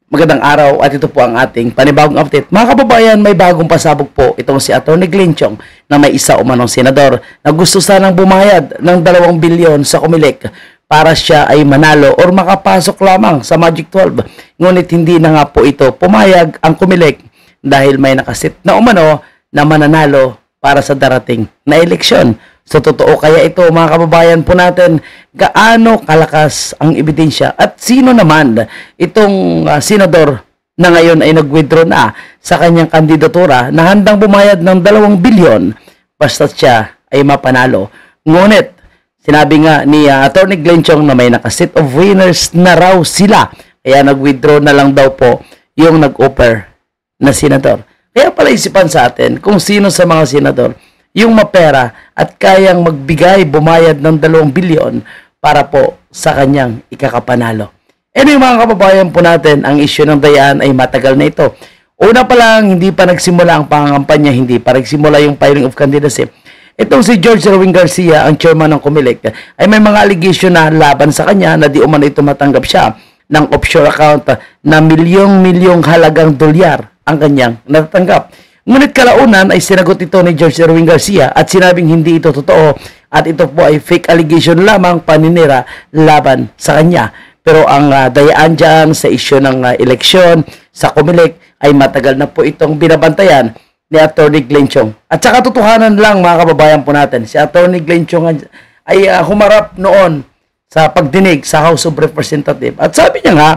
Magandang araw at ito po ang ating panibagong update. Mga kababayan, may bagong pasabog po itong si Atty. Glenchong na may isa umanong senador na gusto sanang bumayad ng 2 bilyon sa Comelec para siya ay manalo or makapasok lamang sa Magic 12. Ngunit hindi na nga po ito pumayag ang Comelec dahil may nakasit na umano na mananalo para sa darating na eleksyon. So totoo kaya ito mga kababayan po natin, gaano kalakas ang ebidensya at sino naman itong senador na ngayon ay nag-withdraw na sa kanyang kandidatura na handang bumayad ng 2 bilyon basta siya ay mapanalo. Ngunit sinabi nga ni Atty. Glenchong na may nakaset of winners na raw sila kaya nag-withdraw na lang daw po yung nag-offer na senador. Kaya pala isipan sa atin kung sino sa mga senador yung mapera at kayang magbigay, bumayad ng 2 bilyon para po sa kanyang ikakapanalo. Anyway mga kababayan po natin, ang issue ng Dayaan ay matagal na ito. Una pa lang, hindi pa nagsimula ang pangangampanya, hindi pa nagsimula yung filing of candidacy. Itong si George Erwin Garcia, ang chairman ng Comelec, ay may mga allegation na laban sa kanya na di umano ito matanggap siya ng offshore account na milyong-milyong halagang dolyar ang kanyang natatanggap. Ngunit kalaunan ay sinagot ito ni George Erwin Garcia at sinabing hindi ito totoo at ito po ay fake allegation lamang paninira laban sa kanya. Pero ang Dayaan dyan sa issue ng eleksyon sa Comelec ay matagal na po itong binabantayan ni Atty. Glenchong. At sa katotohanan lang mga kababayan po natin, si Atty. Glenchong ay humarap noon sa pagdinig sa House of Representatives. At sabi niya nga,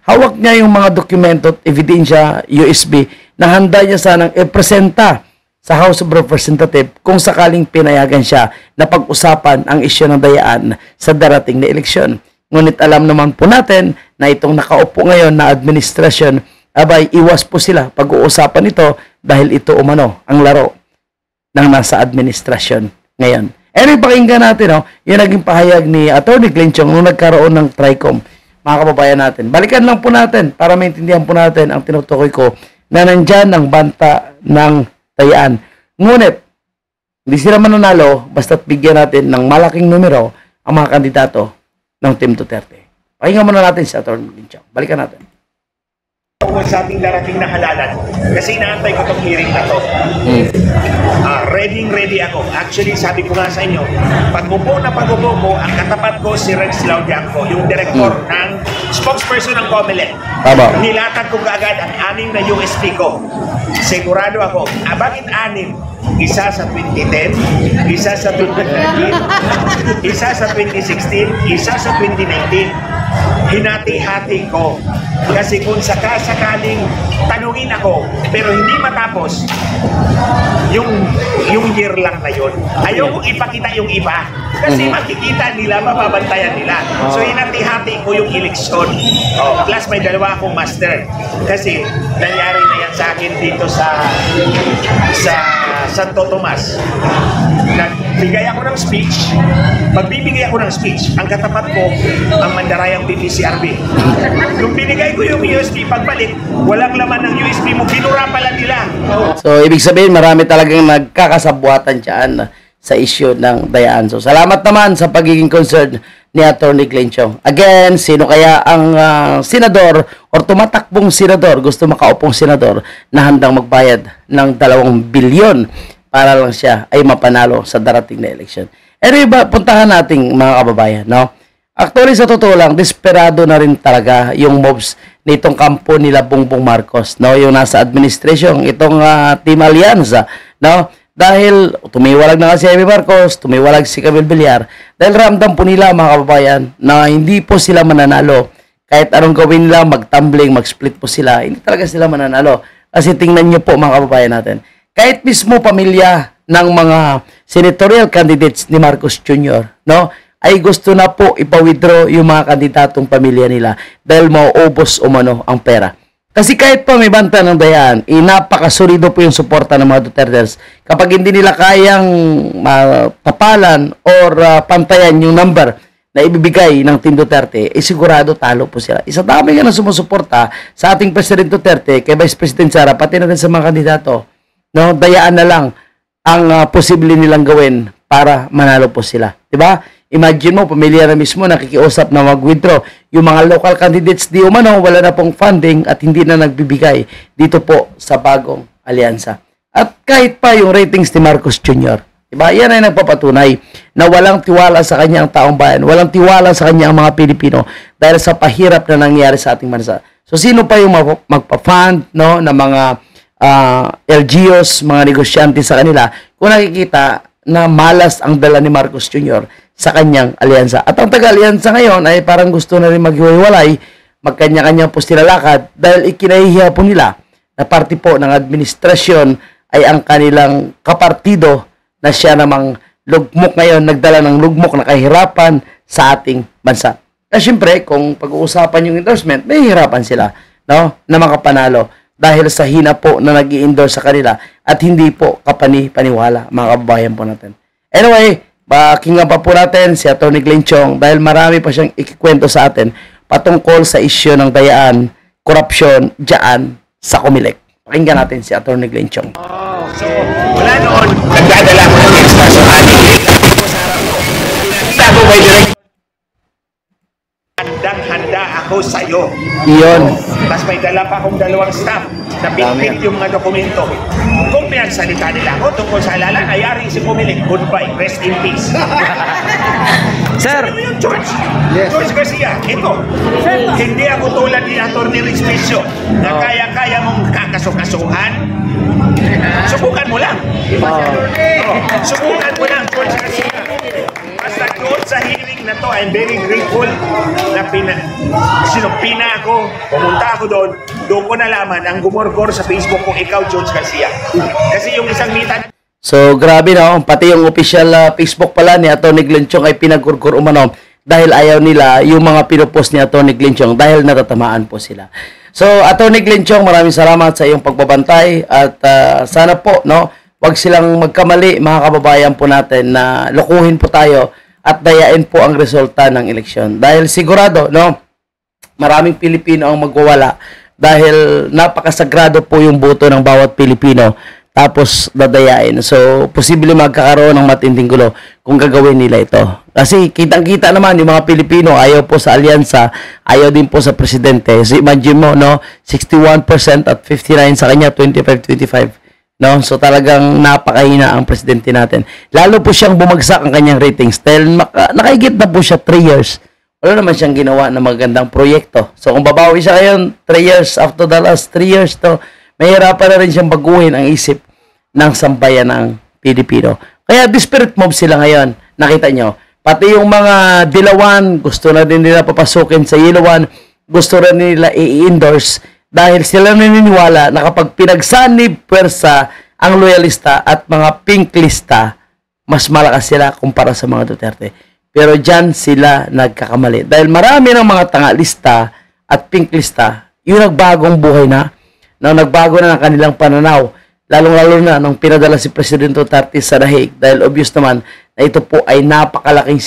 hawak niya yung mga dokumento at ebidensya USB na handa niya sanang ipresenta sa House of Representatives kung sakaling pinayagan siya na pag-usapan ang isyu ng Dayaan sa darating na eleksyon. Ngunit alam naman po natin na itong nakaupo ngayon na administrasyon, abay iwas po sila pag-uusapan ito dahil ito umano ang laro ng nasa administrasyon ngayon. Pakinggan natin yung naging pahayag ni Atty. Glenchong nung nagkaroon ng TRICOM. Mga kababayan natin, balikan lang po natin para maintindihan po natin ang tinutukoy ko na nandyan ang banta ng Dayaan. Ngunit, hindi sila mananalo basta't bigyan natin ng malaking numero ang mga kandidato ng Team Duterte. Pakinggan muna natin si Atty. Glenchong. Balikan natin. Sa ating darating na halalan kasi inaantay ko itong hearing na to. Ready ako. Actually, sabi ko nga sa inyo, pag-upo ko, ang katapat ko si Rex Laudianco, yung director ng spokesperson ng Comelec. Nilatag ko kaagad ang 6 na USP ko. Sigurado ako. Bakit 6? Isa sa 2010, isa sa 2013, isa sa 2016, isa sa 2019. Hinati-hati ko. Kasi kung sakaling tanungin ako, pero hindi matapos, yung year lang na yun. Ayaw kong ipakita yung iba. Kasi makikita nila, mababantayan nila. So hinati-hati ko yung eleksyon. Plus may 2 akong master. Kasi nangyari na yan sa akin dito sa Santo Tomas. Nagbigay ako ng speech. Pagbibigay ako ng speech, ang katapat ko, ang mandarayang BPCRB. Nung binigay ko yung USB, pagbalik, walang laman ng USB mo, binura pala nila. So, ibig sabihin, marami talagang nagkakasabuatan dyan sa issue ng Dayaan. So, salamat naman sa pagiging concerned ni Atty. Glenchong. Again, sino kaya ang senador or tumatakbong senador, gusto makaupong senador na handang magbayad ng 2 bilyon para lang siya ay mapanalo sa darating na eleksyon? Puntahan nating mga kababayan, no? Actually, sa totoo lang, desperado na rin talaga yung moves nitong kampo nila Bongbong Marcos, no? Yung nasa administration, itong Team Allianza, no? Dahil tumiwalag na si Amy Marcos, tumiwalag si Camille Villar, dahil ramdam po nila mga kababayan na hindi po sila mananalo. Kahit anong gawin nila, mag-tumbling, mag-split po sila, hindi talaga sila mananalo. Kasi tingnan nyo po mga kababayan natin, kahit mismo pamilya ng mga senatorial candidates ni Marcos Jr., no, ay gusto na po ipa-withdraw yung mga kandidatong pamilya nila dahil mauubos umano ang pera. Kasi kahit pa may banta ng Dayaan, napakasolido po yung suporta ng mga Dutertes. Kapag hindi nila kayang tapalan or pantayan yung number na ibibigay ng Team Duterte, sigurado talo po sila. Isa dami nga na sumusuporta sa ating President Duterte, kay Vice President Sara, pati na rin sa mga kandidato. No, Dayaan na lang ang posible nilang gawin para manalo po sila. Diba? Imagine mo, pamilya na mismo nakikiusap na mag-withdraw yung mga local candidates di umano wala na pong funding at hindi na nagbibigay dito po sa bagong alyansa. At kahit pa yung ratings ni Marcos Jr., diba? Yan ay nagpapatunay na walang tiwala sa kanya ang taong bayan, walang tiwala sa kanya ang mga Pilipino dahil sa pahirap na nangyari sa ating bansa. So sino pa yung magpa-fund, no, na mga LGUs, mga negosyante sa kanila kung nakikita na malas ang dala ni Marcos Jr. sa kanyang alyansa. At ang taga-alyansa ngayon ay parang gusto na rin maghiwalay, magkanya-kanya po sila lakad dahil ikinahihiya po nila na parte po ng administrasyon ay ang kanilang kapartido na siya namang lugmok ngayon, nagdala ng lugmok na kahirapan sa ating bansa. Kasi syempre, kung pag-uusapan yung endorsement, may hirapan sila, no, na makapanalo dahil sa hina po na nag-i-endorse sa kanila at hindi po kapani-paniwala, mga kababayan po natin. Anyway, pakinggan pa po natin si Atty. Glenn Chong dahil marami pa siyang ikikwento sa atin patungkol sa isyu ng dayaan, korupsyon, dyan sa Comelec. Pakinggan natin si Atty. Glenn Chong. So, wala noon, nagdadala ko ng extra sa ating ako kay Direk. Handang-handa ako sa'yo. Iyon. Tapos may dala pa akong dalawang staff na pinipit yung mga dokumento. Kung pinagsalita nila ako tungkol sa alala, ayari si Comelec. Goodbye. Rest in peace. Sir! Sabi mo yung George? Yes. George Garcia, ito. Hindi ako tulad ni Atty. Respicio na kaya-kaya mong kakasukasuhan. Subukan mo lang. Subukan mo lang, George Garcia. Basta doon sa hearing na to, I'm very grateful na pina ako, pumunta ako doon ko nalaman ang gumorgor sa Facebook kung ikaw, George Garcia. Kasi yung isang meeting. So, grabe no, pati yung official Facebook pala ni Atty. Glenn Chong ay pinagkurkur umano dahil ayaw nila yung mga pinupost ni Atty. Glenn Chong dahil natatamaan po sila. So, Atty. Glenn Chong, maraming salamat sa iyong pagbabantay at sana po, no, wag silang magkamali, mga kababayan po natin, na lukuhin po tayo at dayain po ang resulta ng eleksyon. Dahil sigurado, no, maraming Pilipino ang magwawala dahil napakasagrado po yung boto ng bawat Pilipino tapos dadayain. So, posible magkakaroon ng matinding gulo kung gagawin nila ito. Kasi kitang-kita naman yung mga Pilipino ayaw po sa alyansa, ayaw din po sa presidente. So, imagine mo, no, 61% at 59% sa kanya, 25-25. No? So talagang napakahina ang presidente natin. Lalo po siyang bumagsak ang kanyang ratings dahil nakaigit na po siya 3 years. Wala naman siyang ginawa na magandang proyekto. So kung babawi siya ngayon 3 years after the last 3 years to, mahirapan na rin siyang baguhin ang isip ng sambayan ng Pilipino. Kaya desperate mob sila ngayon. Nakita nyo, pati yung mga dilawan, gusto na din nila papasukin sa Yilawan, gusto na nila i-endorse dahil sila naniniwala na kapag pinagsanib pwersa ang loyalista at mga pink lista, mas malakas sila kumpara sa mga Duterte. Pero dyan sila nagkakamali. Dahil marami ng mga tangalista at pink lista, yung nagbagong buhay na nagbago na ng kanilang pananaw, lalong-lalo na nung pinadala si President Duterte sa Dahig. Dahil obvious naman na ito po ay napakalaking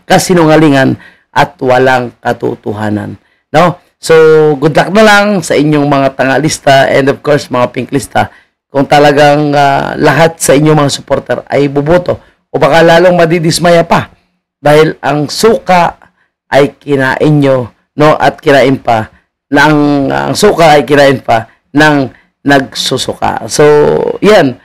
kasinungalingan at walang katotohanan. No? So, good luck na lang sa inyong mga tangalista and of course, mga pink lista kung talagang lahat sa inyong mga supporter ay buboto o baka lalong madidismaya pa dahil ang suka ay kinain nyo, no, at kinain pa ang suka ay kinain pa ng nagsusuka. So, yan.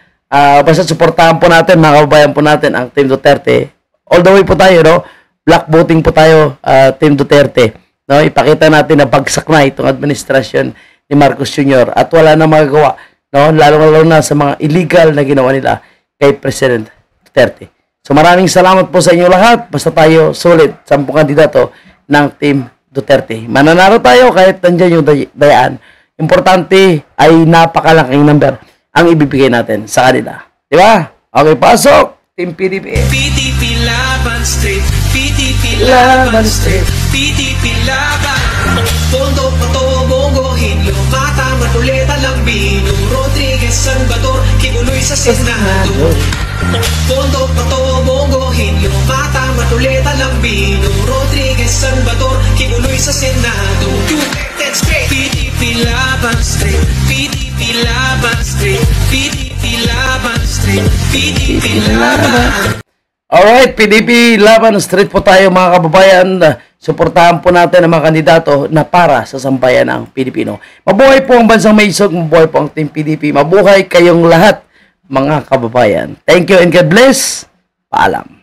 Basta suportahan po natin, mga kababayan po natin ang Team Duterte. All the way po tayo, no? Black voting po tayo, Team Duterte. No, ipakita natin na bagsak na itong administrasyon ni Marcos Jr. at wala na magagawa, no, lalo na sa mga illegal na ginawa nila kay President Duterte. So maraming salamat po sa inyo lahat. Basta tayo solid, 10 kandidato ng Team Duterte. Mananalo tayo kahit nandiyan yung dayaan. Importante ay napakalaking number ang ibibigay natin sa kanila. Di ba? Okay, pasok! Team PDP. PDP Laban Street, PDP Laban Street, PDP Laban. Pondo, Pato, Bongo, Hinlo, Mata, Matuleta, Lambino, Rodriguez, Salvador, Kibuloy sa Senado. Pondo, Pato, Bongo, Hinlo, Mata, Matuleta, Lambino, Rodriguez, Salvador, Kibuloy sa Senado. United States, PDP Laban Street, PDP Laban Street, PDP Laban Street, PDP Laban. Alright, PDP Laban Street po tayo, mga kababayan. Suportahan po natin ang mga kandidato na para sa sambayan ng Pilipino. Mabuhay po ang bansang may isog, mabuhay po ang Team PDP, mabuhay kayong lahat mga kababayan. Thank you and God bless. Paalam.